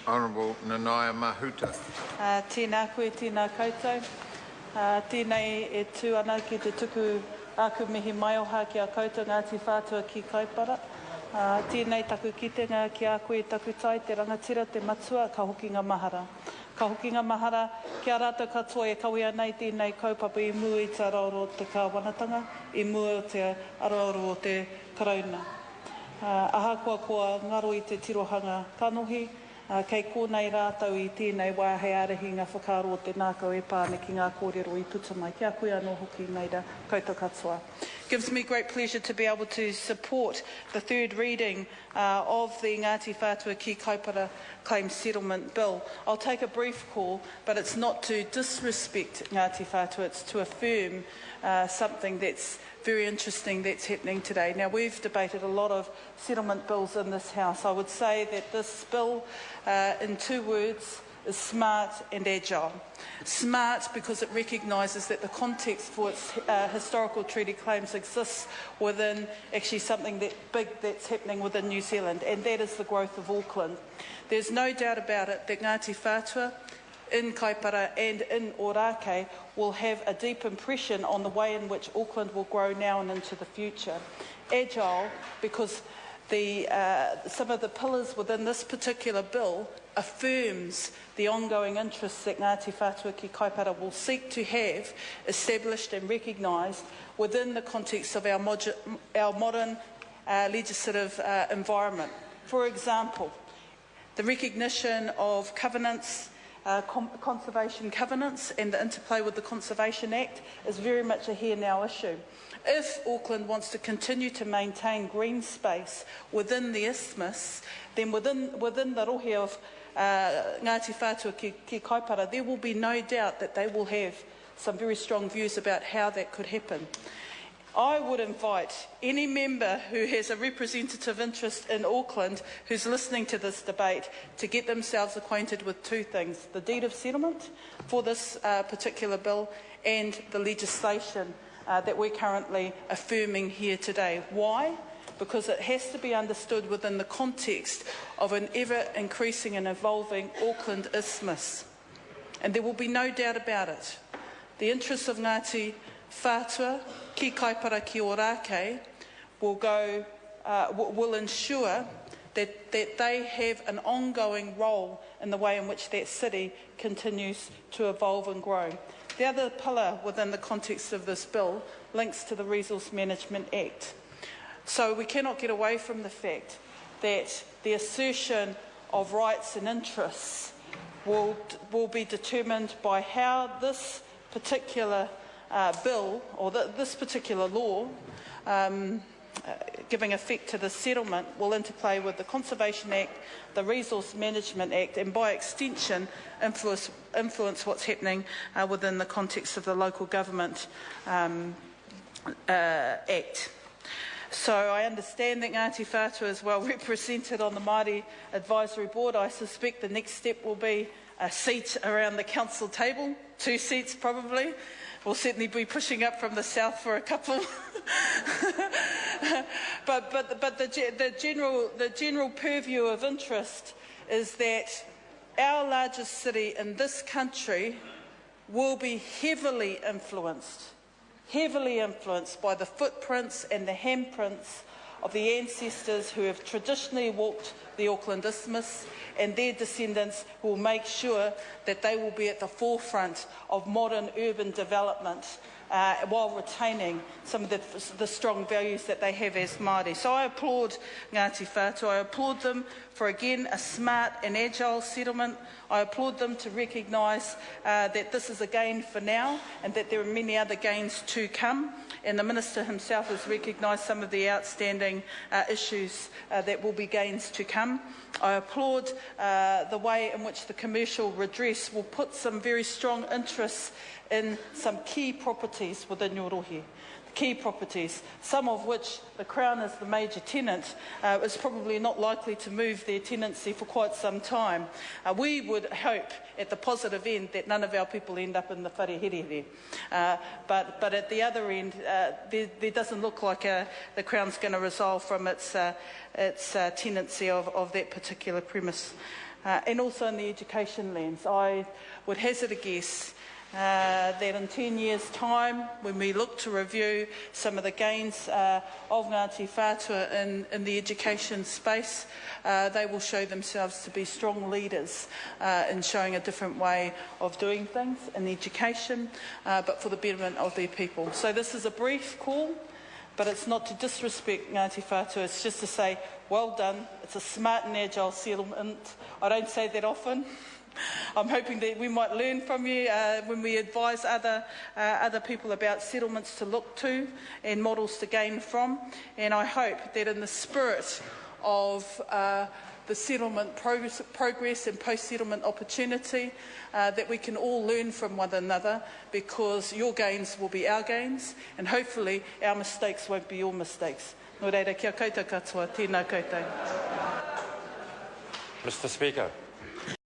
Honourable Nanaya Mahuta. Tēnā koe, tēnā koutou. Tēnei e tū ana ki te tuku aku mihi mai oha ki a koutou Ngati Whatua ki Kaipara. Tēnei taku kitenga ki a koe taku tai, te rangatira, te matua, ka hoki ngā mahara. Ka hoki ngā mahara, ki a rātou katoa e kawea nei tēnei kaupapa I mua I te araoro o te kāwanatanga, I mua o te araoro o te karauna. Ahakoa koa ngaro I te tirohanga kanohi, kei kōnei rātou I tēnei wā hei arahi ngā whakaaro o te nākau e pāne ki ngā kōrero I puta mai. Kia koe anō hoki nei ra koutou katoa. Gives me great pleasure to be able to support the third reading of the Ngati Whatua ki Kaipara Claim Settlement Bill. I'll take a brief call, but it's not to disrespect Ngati Whatua, it's to affirm something that's very interesting that's happening today. Now, we've debated a lot of settlement bills in this House. I would say that this bill, in 2 words, is smart and agile. Smart because it recognises that the context for its historical treaty claims exists within actually something that big that's happening within New Zealand, and that is the growth of Auckland. There's no doubt about it that Ngati Whatua in Kaipara and in Ōrākei will have a deep impression on the way in which Auckland will grow now and into the future. Agile because some of the pillars within this particular bill affirms the ongoing interests that Ngati Whatua ki Kaipara will seek to have established and recognised within the context of our modern legislative environment. For example, the recognition of covenants, conservation covenants and the interplay with the Conservation Act is very much a here-now issue. If Auckland wants to continue to maintain green space within the isthmus, then within the rohe of Ngati Whatua ki Kaipara, there will be no doubt that they will have some very strong views about how that could happen. I would invite any member who has a representative interest in Auckland who's listening to this debate to get themselves acquainted with 2 things: the deed of settlement for this particular bill and the legislation that we're currently affirming here today. Why? Because it has to be understood within the context of an ever-increasing and evolving Auckland isthmus. And there will be no doubt about it. The interests of Ngati Whatua ki Kaipara ki Ōrākei will ensure that they have an ongoing role in the way in which that city continues to evolve and grow. The other pillar within the context of this bill links to the Resource Management Act. So we cannot get away from the fact that the assertion of rights and interests will be determined by how this particular bill or this particular law giving effect to the settlement will interplay with the Conservation Act, the Resource Management Act, and by extension influence what's happening within the context of the Local Government Act. So I understand that Ngati Whatua is well represented on the Māori Advisory Board. I suspect the next step will be a seat around the council table, 2 seats probably. We'll certainly be pushing up from the south for a couple. but the general purview of interest is that our largest city in this country will be heavily influenced by the footprints and the handprints of the ancestors who have traditionally walked the Auckland Isthmus, and their descendants will make sure that they will be at the forefront of modern urban development while retaining some of the strong values that they have as Māori. So I applaud Ngati Whatua. I applaud them for, again, a smart and agile settlement. I applaud them to recognise that this is a gain for now and that there are many other gains to come. And the Minister himself has recognised some of the outstanding issues that will be gains to come. I applaud the way in which the commercial redress will put some very strong interests in some key properties within your rohe. key properties, some of which the Crown as the major tenant is probably not likely to move their tenancy for quite some time. We would hope at the positive end that none of our people end up in the wharehere. But at the other end, there doesn't look like the Crown's going to resolve from its tenancy of that particular premise. And also in the education lens, I would hazard a guess that in 10 years' time, when we look to review some of the gains of Ngati Whatua in the education space, they will show themselves to be strong leaders in showing a different way of doing things in education, but for the betterment of their people. So this is a brief call, but it's not to disrespect Ngati Whatua, it's just to say, well done, it's a smart and agile settlement. I don't say that often. I'm hoping that we might learn from you when we advise other people about settlements to look to and models to gain from. And I hope that in the spirit of the settlement progress and post-settlement opportunity, that we can all learn from one another, because your gains will be our gains, and hopefully our mistakes won't be your mistakes. Nō reira, kia koutou katoa, tēnā koutou. Mr. Speaker.